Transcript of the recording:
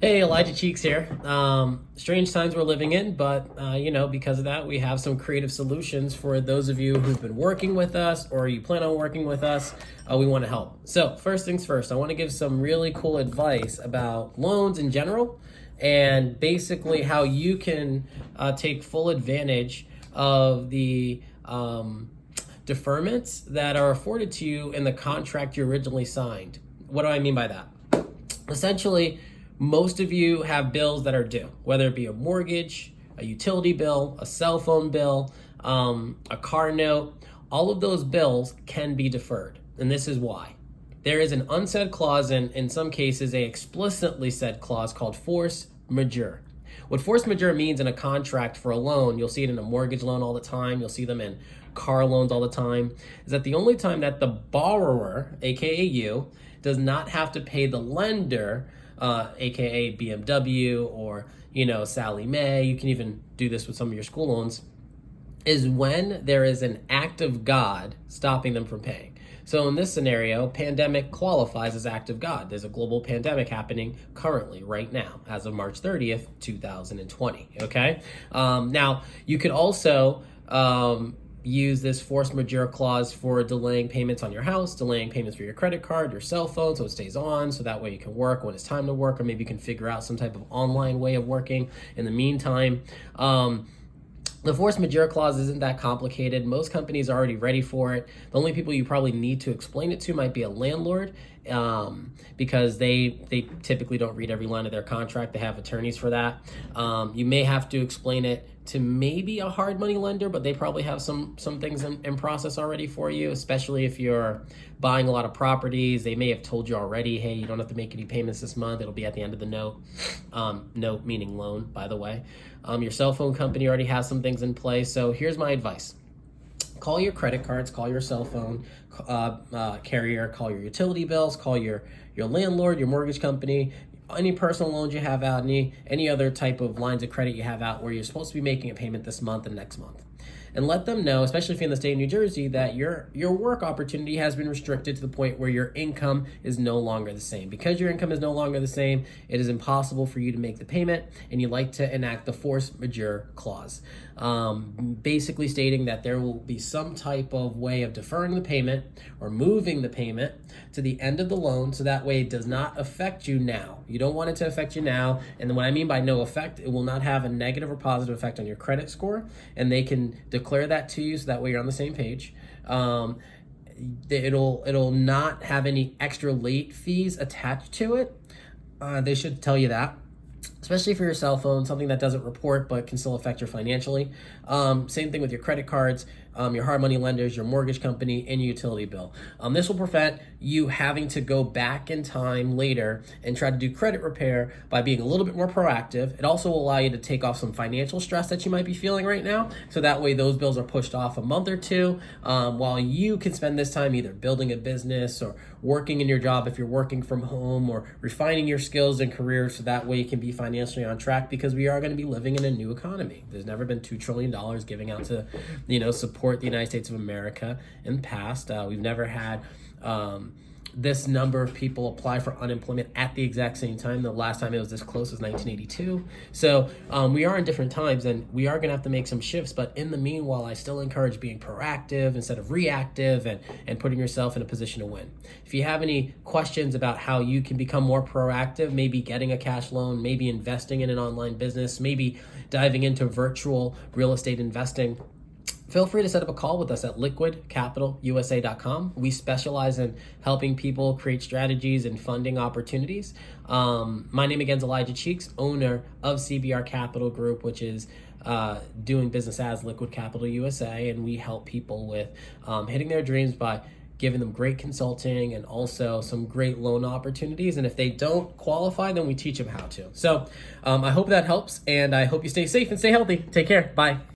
Hey, Elijah Cheeks here. Strange times we're living in, but because of that, we have some creative solutions for those of you who've been working with us or you plan on working with us. We want to help. So, first things first, I want to give some really cool advice about loans in general and basically how you can take full advantage of the deferments that are afforded to you in the contract you originally signed. What do I mean by that? Essentially, most of you have bills that are due, whether it be a mortgage, a utility bill, a cell phone bill, a car note. All of those bills can be deferred, and this is why. There is an unsaid clause, and in some cases, a explicitly said clause called force majeure. What force majeure means in a contract for a loan, you'll see it in a mortgage loan all the time, you'll see them in car loans all the time, is that the only time that the borrower, aka you, does not have to pay the lender, aka BMW or Sally Mae, you can even do this with some of your school loans, is when there is an act of God stopping them from paying. So in this scenario, pandemic qualifies as act of God. There's a global pandemic happening currently, right now, as of March 30th, 2020, okay? Now, you could also use this force majeure clause for delaying payments on your house, delaying payments for your credit card, your cell phone, so it stays on, so that way you can work when it's time to work, or maybe you can figure out some type of online way of working in the meantime. The force majeure clause isn't that complicated. Most companies are already ready for it. The only people you probably need to explain it to might be a landlord, because they typically don't read every line of their contract. They have attorneys for that. You may have to explain it to maybe a hard money lender, but they probably have some things in process already for you, especially if you're buying a lot of properties. They may have told you already, hey, you don't have to make any payments this month. It'll be at the end of the note. Note meaning loan, by the way. Your cell phone company already has some things in place. So here's my advice. Call your credit cards, call your cell phone carrier, call your utility bills, call your landlord, your mortgage company, any personal loans you have out, any other type of lines of credit you have out where you're supposed to be making a payment this month and next month. And let them know, especially if you're in the state of New Jersey, that your work opportunity has been restricted to the point where your income is no longer the same. Because your income is no longer the same, it is impossible for you to make the payment, and you'd like to enact the force majeure clause. Basically stating that there will be some type of way of deferring the payment or moving the payment to the end of the loan, so that way it does not affect you now. You don't want it to affect you now, and what I mean by no effect, it will not have a negative or positive effect on your credit score, and they can declare that to you so that way you're on the same page. It'll not have any extra late fees attached to it. They should tell you that, especially for your cell phone, something that doesn't report but can still affect you financially. Same thing with your credit cards, your hard money lenders, your mortgage company, and your utility bill. This will prevent you having to go back in time later and try to do credit repair by being a little bit more proactive. It also will allow you to take off some financial stress that you might be feeling right now, so that way those bills are pushed off a month or two, while you can spend this time either building a business or working in your job if you're working from home, or refining your skills and career, so that way you can be financially on track, because we are going to be living in a new economy. There's never been $2 trillion giving out to support the United States of America in the past. We've never had this number of people apply for unemployment at the exact same time. The last time it was this close was 1982. So we are in different times, and we are going to have to make some shifts. But in the meanwhile, I still encourage being proactive instead of reactive, and putting yourself in a position to win. If you have any questions about how you can become more proactive, maybe getting a cash loan, maybe investing in an online business, maybe diving into virtual real estate investing, feel free to set up a call with us at liquidcapitalusa.com. We specialize in helping people create strategies and funding opportunities. My name again is Elijah Cheeks, owner of CBR Capital Group, which is doing business as Liquid Capital USA, and we help people with hitting their dreams by giving them great consulting and also some great loan opportunities. And if they don't qualify, then we teach them how to. So I hope that helps, and I hope you stay safe and stay healthy. Take care. Bye.